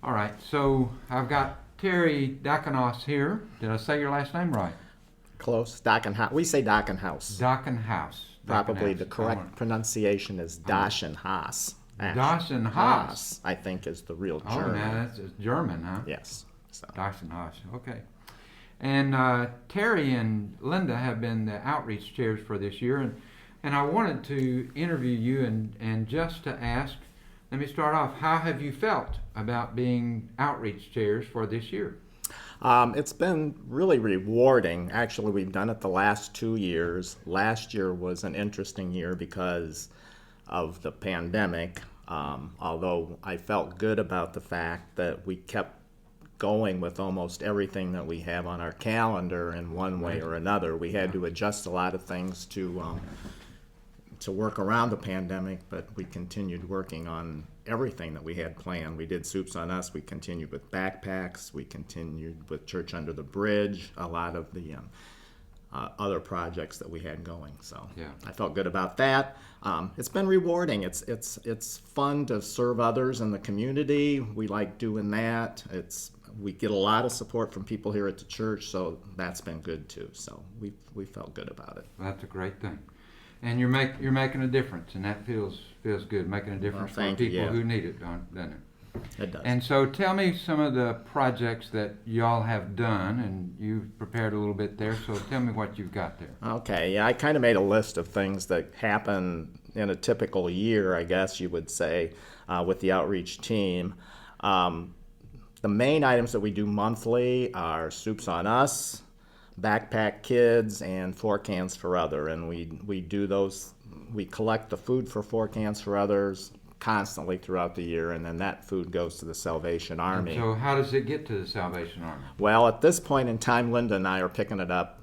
All right, so I've got Terry Dakinos here. Did I say your last name right? Close. Dockenhouse. We say Dockenhouse. Dakenhouse. Probably the correct pronunciation is Daschenhaus. Daschenhaus. Haas, I think, is the real Oh, German. now that's German, huh? Yes. So. Daschenhaus. Okay. And Terry and Linda have been the outreach chairs for this year, and I wanted to interview you and just to ask. Let me start off. How have you felt about being outreach chairs for this year? It's been really rewarding. Actually, we've done it the last 2 years. Last year was an interesting year because of the pandemic, although I felt good about the fact that we kept going with almost everything that we have on our calendar in one way or another. We had to adjust a lot of things to work around the pandemic, but we continued working on everything that we had planned. We did Soups on Us, we continued with backpacks, we continued with Church Under the Bridge, a lot of the other projects that we had going. So Yeah. I felt good about that. It's been rewarding. It's fun to serve others in the community. We like doing that. We get a lot of support from people here at the church, so that's been good too. So we felt good about it. That's a great thing. And you're making a difference, and that feels good, making a difference for thank you, people yeah. who need it, doesn't it? It does. And so tell me some of the projects that y'all have done, and you've prepared a little bit there, so tell me what you've got there. Okay, yeah, I kind of made a list of things that happen in a typical year, I guess you would say, with the outreach team. The main items that we do monthly are Soups on Us, Backpack Kids, and Four Cans for Other. And we do those, we collect the food for Four Cans for Others constantly throughout the year, and then that food goes to the Salvation Army. And so how does it get to the Salvation Army? Well, at this point in time, Linda and I are picking it up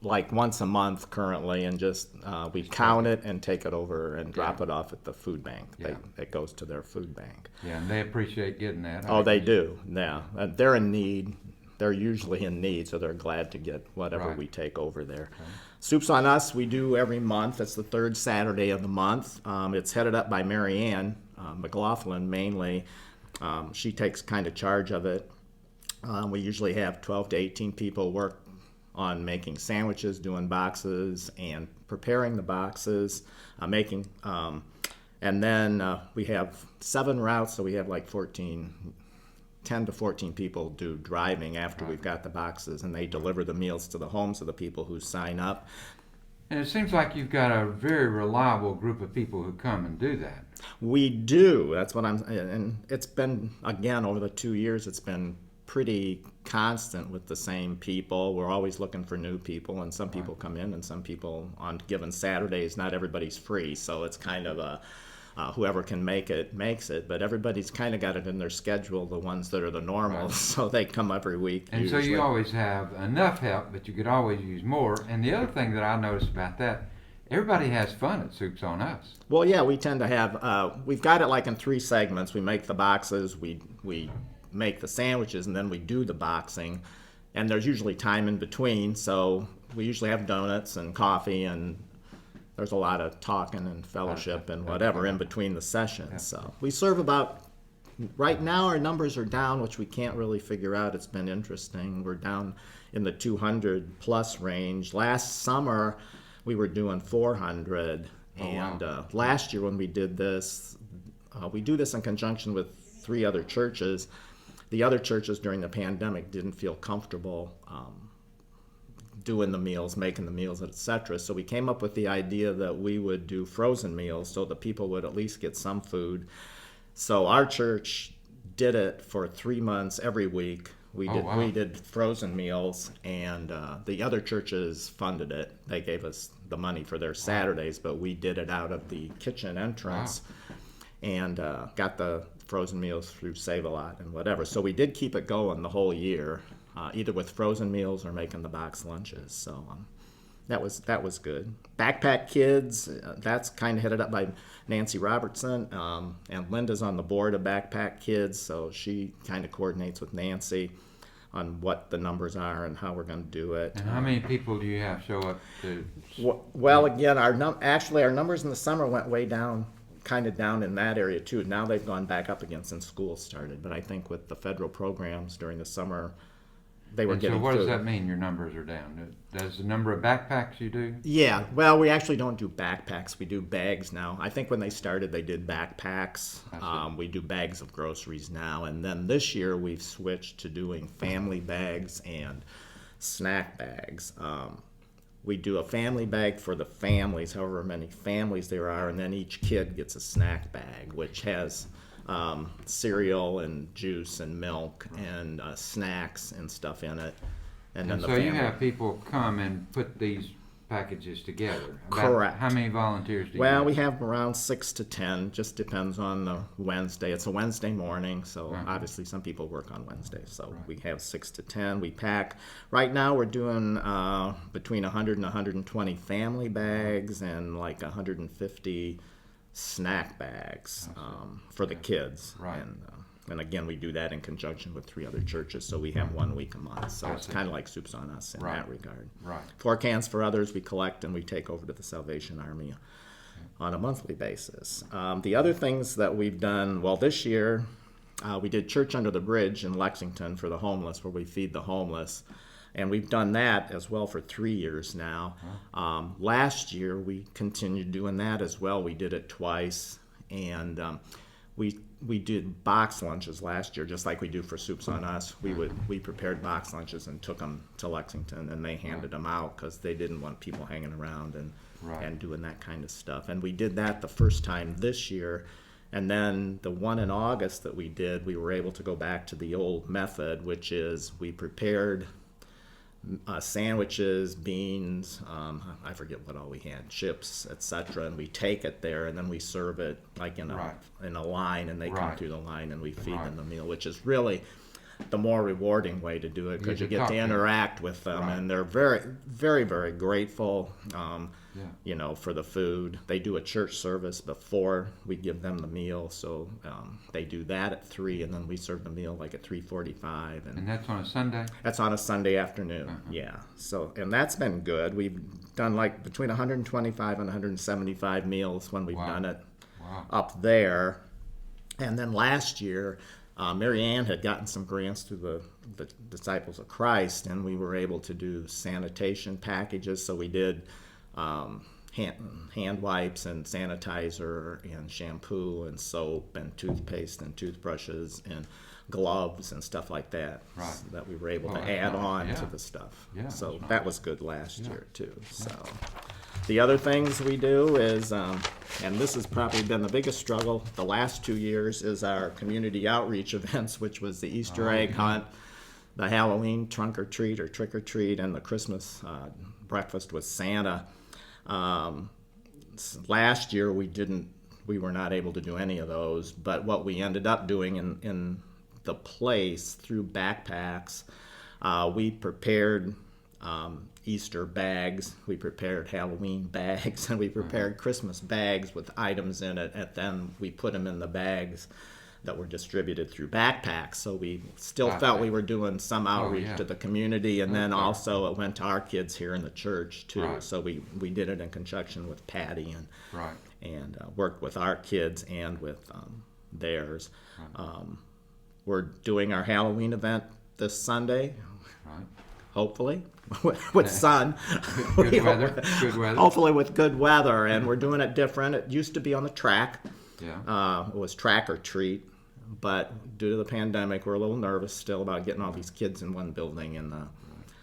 like once a month currently, and just we count it and take it over and drop it off at the food bank. Yeah. It goes to their food bank. Yeah, and they appreciate getting that. Oh, they do. Yeah, they're in need. They're usually in need, so they're glad to get whatever Right. we take over there. Okay. Soups on Us we do every month. It's the third Saturday of the month. It's headed up by Mary Ann McLaughlin mainly. She takes kind of charge of it. We usually have 12 to 18 people work on making sandwiches, doing boxes, and preparing the boxes, making, and then we have 7 routes, so we have like 10 to 14 people do driving after we've got the boxes, and they deliver the meals to the homes of the people who sign up. And it seems like you've got a very reliable group of people who come and do that. We do. That's what and it's been, again, over the 2 years, it's been pretty constant with the same people. We're always looking for new people, and some people come in, and some people on given Saturdays, not everybody's free, so it's kind of a whoever can make it makes it, but everybody's kind of got it in their schedule, the ones that are the normals, so they come every week. And usually. so you always have enough help, but you could always use more. And the other thing that I noticed about that, everybody has fun at Soups on Us. Well, yeah, we tend to have, we've got it like in 3 segments. We make the boxes, we make the sandwiches, and then we do the boxing. And there's usually time in between, so we usually have donuts and coffee, and there's a lot of talking and fellowship and whatever in between the sessions. So we serve about, right now our numbers are down, which we can't really figure out. It's been interesting. We're down in the 200 plus range. Last summer we were doing 400. And last year when we did this, we do this in conjunction with 3 other churches. The other churches during the pandemic didn't feel comfortable doing the meals, making the meals, etc. So we came up with the idea that we would do frozen meals so that people would at least get some food. So our church did it for 3 months every week. We did frozen meals, and the other churches funded it. They gave us the money for their Saturdays, but we did it out of the kitchen entrance and got the frozen meals through Save-A-Lot and whatever. So we did keep it going the whole year. Either with frozen meals or making the box lunches. So that was good. Backpack Kids, that's kind of headed up by Nancy Robertson, and Linda's on the board of Backpack Kids, so she kind of coordinates with Nancy on what the numbers are and how we're going to do it. And how many people do you have show up to? Well, again, our numbers in the summer went way down kind of down in that area too. Now they've gone back up again since school started. But I think with the federal programs during the summer, they were And getting so what food. does that mean, your numbers are down? Does the number of backpacks you do? Yeah, well, we actually don't do backpacks. We do bags now. I think when they started, they did backpacks. I see. We do bags of groceries now. And then this year, we've switched to doing family bags and snack bags. We do a family bag for the families, however many families there are, and then each kid gets a snack bag, which has cereal and juice and milk and snacks and stuff in it. And then And the so family. you have people come and put these packages together. Correct. How many volunteers do you Well, have? we have around 6 to 10, just depends on the Wednesday. It's a Wednesday morning, so obviously some people work on Wednesdays. So we have 6 to 10. We pack. Right now we're doing between 100 and 120 family bags and like 150 snack bags for the kids. Right. And again, we do that in conjunction with 3 other churches, so we have 1 week a month. So it's see. kind of like Soups on Us in Right. that regard. Right. 4 cans for others we collect and we take over to the Salvation Army on a monthly basis. The other things that we've done, well, this year we did Church Under the Bridge in Lexington for the homeless, where we feed the homeless. And we've done that as well for 3 years now. Last year we continued doing that as well. We did it twice. And we did box lunches last year, just like we do for Soups on Us. We prepared box lunches and took them to Lexington, and they handed them out because they didn't want people hanging around and doing that kind of stuff. And we did that the first time this year, and then the one in August that we did, we were able to go back to the old method, which is we prepared sandwiches, beans, I forget what all we had, chips, etc. And we take it there, and then we serve it like in a line, and they come through the line, and we feed them the meal, which is really the more rewarding way to do it because you get to interact with them, and they're very, very, very grateful. For the food. They do a church service before we give them the meal, so they do that at 3, and then we serve the meal like at 3:45. And that's on a Sunday? That's on a Sunday afternoon, yeah. So, and that's been good. We've done like between 125 and 175 meals when we've done it up there. And then last year, Mary Ann had gotten some grants through the Disciples of Christ, and we were able to do sanitation packages. So we did hand wipes and sanitizer and shampoo and soap and toothpaste and toothbrushes and gloves and stuff like that that we were able to add on to the stuff. So that was good last year too. So the other things we do is, and this has probably been the biggest struggle the last 2 years, is our community outreach events, which was the Easter egg hunt, the Halloween trunk or treat or trick or treat, and the Christmas breakfast with Santa. Last year we were not able to do any of those, but what we ended up doing in the place through backpacks, we prepared Easter bags, we prepared Halloween bags, and we prepared Christmas bags with items in it, and then we put them in the bags that were distributed through backpacks. So we still felt we were doing some outreach to the community, and then also it went to our kids here in the church too. So we did it in conjunction with Patty and worked with our kids and with theirs. We're doing our Halloween event this Sunday, hopefully, with sun. Good weather. Good weather. Hopefully with good weather, and we're doing it different. It used to be on the track. It was track or treat, but due to the pandemic, we're a little nervous still about getting all these kids in one building, and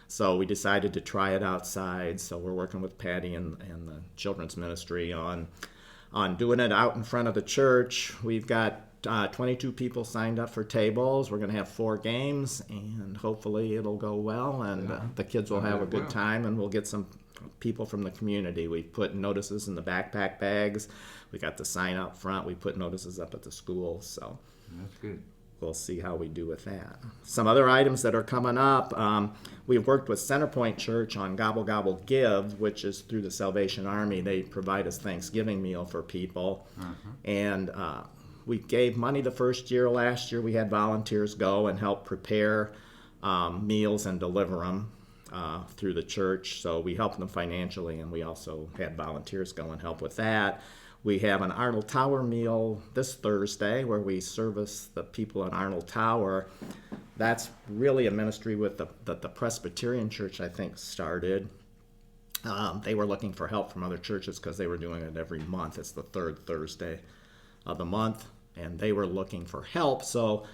so we decided to try it outside. So we're working with Patty and the children's ministry on doing it out in front of the church. We've got 22 people signed up for tables. We're going to have 4 games, and hopefully it'll go well, and the kids will have a good time, and we'll get some people from the community. We put notices in the backpack bags. We got the sign out front. We put notices up at the school. So that's good. We'll see how we do with that. Some other items that are coming up. We've worked with Centerpoint Church on Gobble Gobble Give, which is through the Salvation Army. They provide us Thanksgiving meal for people. And we gave money the first year. Last year we had volunteers go and help prepare meals and deliver them through the church. So we helped them financially, and we also had volunteers go and help with that. We have an Arnold Tower meal this Thursday where we service the people in Arnold Tower. That's really a ministry with the Presbyterian Church, I think, started. They were looking for help from other churches because they were doing it every month. It's the third Thursday of the month, and they were looking for help. So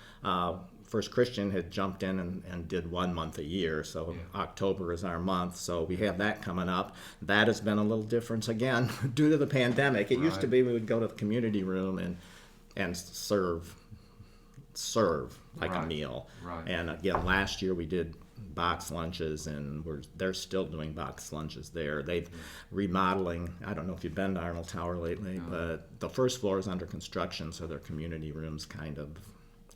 First Christian had jumped in and did 1 month a year. So October is our month. So we have that coming up. That has been a little different again due to the pandemic. It used to be we would go to the community room and serve like a meal. Right. And again, last year we did box lunches, and they're still doing box lunches there. They've remodeling. I don't know if you've been to Arnold Tower lately, but the first floor is under construction, so their community room's kind of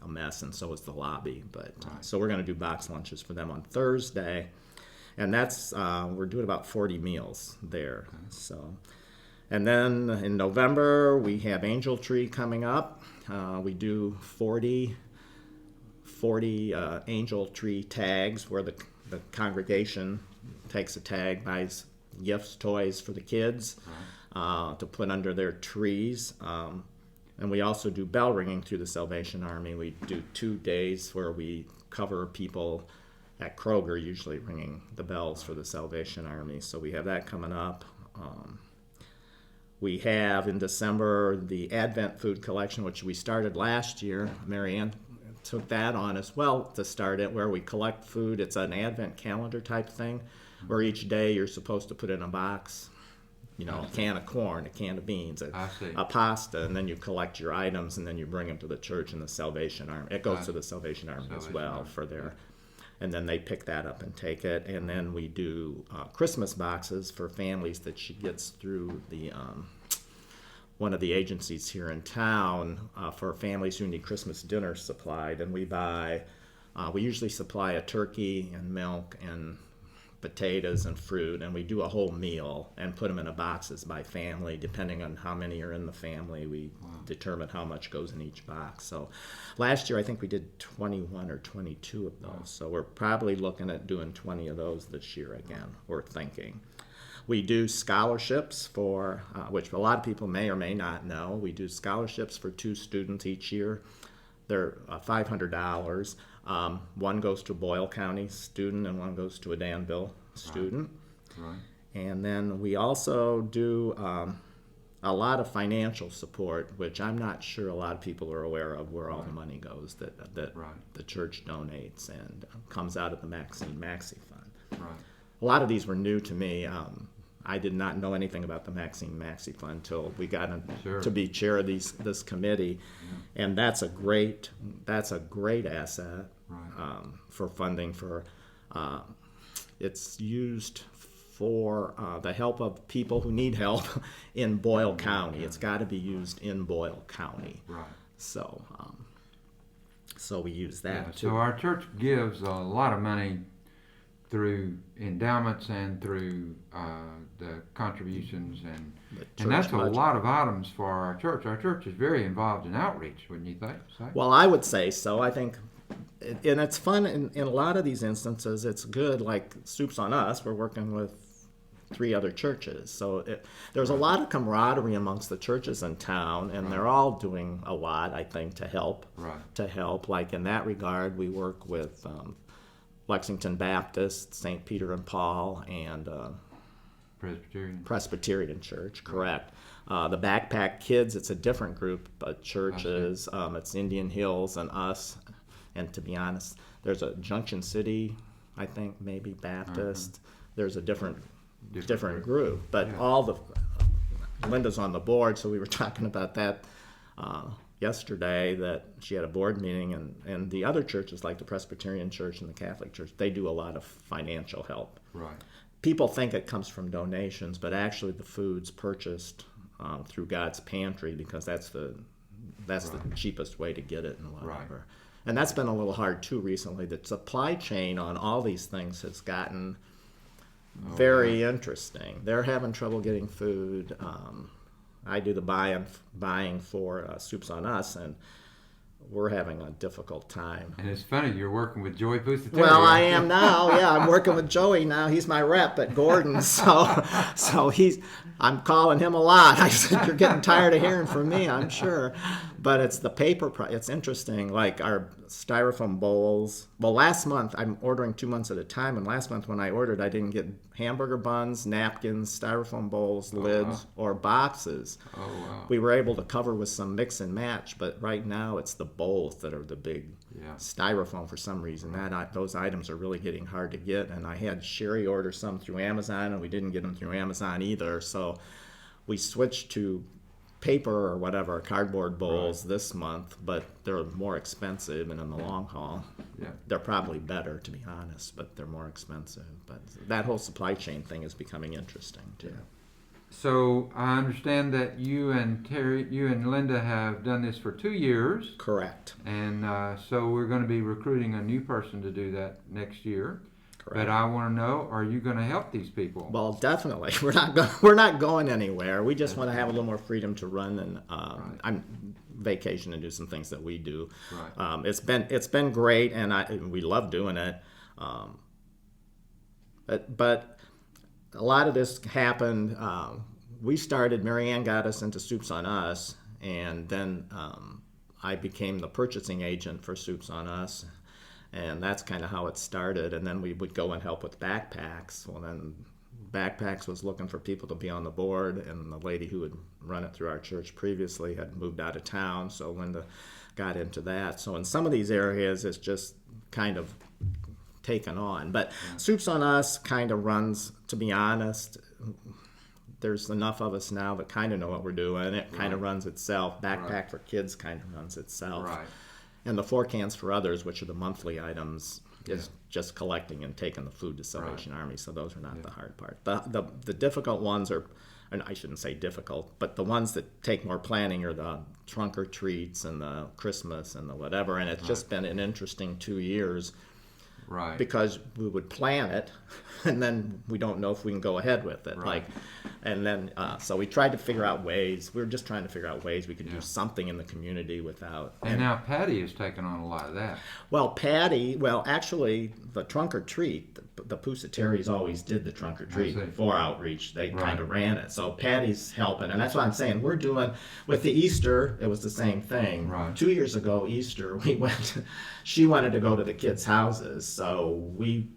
a mess, and so is the lobby. But so we're going to do box lunches for them on Thursday, and that's we're doing about 40 meals there. Okay. So, and then in November we have Angel Tree coming up. We do 40 Angel Tree tags where the congregation takes a tag, buys gifts, toys for the kids to put under their trees. And we also do bell ringing through the Salvation Army. We do 2 days where we cover people at Kroger, usually ringing the bells for the Salvation Army. So we have that coming up. We have in December the Advent food collection, which we started last year. Mary Ann took that on as well to start it, where we collect food. It's an Advent calendar type thing, where each day you're supposed to put in a box, a can of corn, a can of beans, a pasta, and then you collect your items, and then you bring them to the church and the Salvation Army. It goes to the Salvation Army as well for their, and then they pick that up and take it. And then we do Christmas boxes for families that she gets through the one of the agencies here in town for families who need Christmas dinner supplied. And we usually supply a turkey and milk and potatoes and fruit, and we do a whole meal and put them in boxes by family. Depending on how many are in the family, we determine how much goes in each box. So last year I think we did 21 or 22 of those. So we're probably looking at doing 20 of those this year again, we're thinking. We do scholarships for, which a lot of people may or may not know. We do scholarships for 2 students each year. They're $500. One goes to a Boyle County student and one goes to a Danville student. Right. And then we also do a lot of financial support, which I'm not sure a lot of people are aware of, where all the money goes that the church donates and comes out of the Maxine Maxi Fund. Right. A lot of these were new to me. I did not know anything about the Maxine Maxi Fund until we got to be chair of this committee, and that's a great asset for funding for. It's used for the help of people who need help in Boyle County. It's got to be used in Boyle County. Right. So we use that too. So our church gives a lot of money through endowments and through the contributions, and that's a lot of items for our church. Our church is very involved in outreach, wouldn't you think? Well, I would say so. I think, and it's fun in a lot of these instances. It's good, like Soups on Us. We're working with 3 other churches, so there's a lot of camaraderie amongst the churches in town, and they're all doing a lot, I think, to help. Like in that regard, we work with Lexington Baptist, St. Peter and Paul, and Presbyterian Church, correct. The Backpack Kids, it's a different group of churches. It's Indian Hills and us. And to be honest, there's a Junction City, I think, maybe Baptist. There's a different group. But all the Linda's on the board, so we were talking about that yesterday, that she had a board meeting, and the other churches like the Presbyterian Church and the Catholic Church, they do a lot of financial help. Right. People think it comes from donations, but actually the food's purchased through God's Pantry, because that's the cheapest way to get it and whatever. Right. And that's been a little hard too recently. The supply chain on all these things has gotten very interesting. They're having trouble getting food. I do the buying for Soups on Us, and we're having a difficult time. And it's funny, you're working with Joey Pusateri. Well, I am now. Yeah, I'm working with Joey now. He's my rep at Gordon, so I'm calling him a lot. I said, you're getting tired of hearing from me, I'm sure. But it's the paper. It's interesting. Like our styrofoam bowls. Well, last month I'm ordering 2 months at a time, and last month when I ordered, I didn't get hamburger buns, napkins, styrofoam bowls, lids, or boxes. Oh, wow. We were able to cover with some mix and match, but right now it's the bowls that are the big styrofoam for some reason. Those items are really getting hard to get, and I had Sherry order some through Amazon, and we didn't get them through Amazon either. So we switched to paper or whatever, cardboard bowls this month, but they're more expensive, and in the long haul, they're probably better, to be honest, but they're more expensive. But that whole supply chain thing is becoming interesting too. So I understand that you and Linda have done this for 2 years. Correct. And so we're going to be recruiting a new person to do that next year. Correct. But I want to know, are you going to help these people? Well, definitely. We're not going anywhere. We just want to have a little more freedom to run and I'm vacation and do some things that we do. Right. It's been great, and we love doing it. But a lot of this happened. Mary Ann got us into Soups on Us, and then I became the purchasing agent for Soups on Us. And that's kind of how it started. And then we would go and help with Backpacks. Well, then Backpacks was looking for people to be on the board, and the lady who had run it through our church previously had moved out of town, so Linda got into that. So in some of these areas, it's just kind of taken on. But Soups on Us kind of runs, to be honest, there's enough of us now that kind of know what we're doing. It kind of runs itself. Backpack for Kids kind of runs itself. Right. And the 4 Cans for Others, which are the monthly items, is just collecting and taking the food to Salvation Army. So those are not the hard part. The difficult ones are, and I shouldn't say difficult, but the ones that take more planning are the trunk or treats and the Christmas and the whatever. And it's just been an interesting 2 years. Right. Because we would plan it, and then we don't know if we can go ahead with it. Right. So we tried to figure out ways. We were just trying to figure out ways we could do something in the community without. And now Patty has taken on a lot of that. Well, actually, the trunk or treat, the Pusateris always did the trunk or treat before outreach. They kind of ran it. So Patty's helping, and that's what I'm saying. We're doing with the Easter. It was the same thing. Right. 2 years ago, Easter, we went. She wanted to go to the kids' houses, so we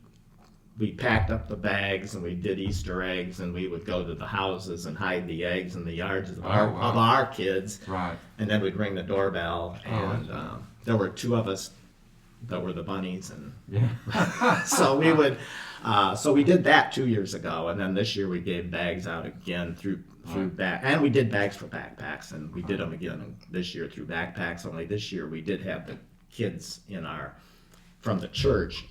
packed up the bags and we did Easter eggs, and we would go to the houses and hide the eggs in the yards of our kids. Right. And then we'd ring the doorbell, and there were 2 of us that were the bunnies, and so we would. So we did that 2 years ago, and then this year we gave bags out again through back, and we did bags for Backpacks, and we did them again this year through Backpacks. Only this year we did have the kids from the church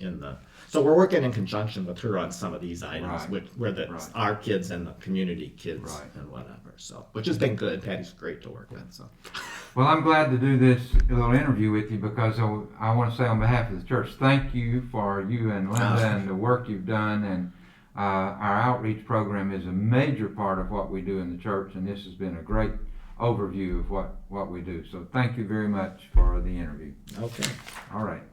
so we're working in conjunction with her on some of these items, where our kids and the community kids and whatever. So, which has been good. Patty's great to work with. So, well, I'm glad to do this little interview with you, because I want to say on behalf of the church, thank you for you and Linda and the work you've done. And our outreach program is a major part of what we do in the church, and this has been a great overview of what we do. So thank you very much for the interview. Okay. All right.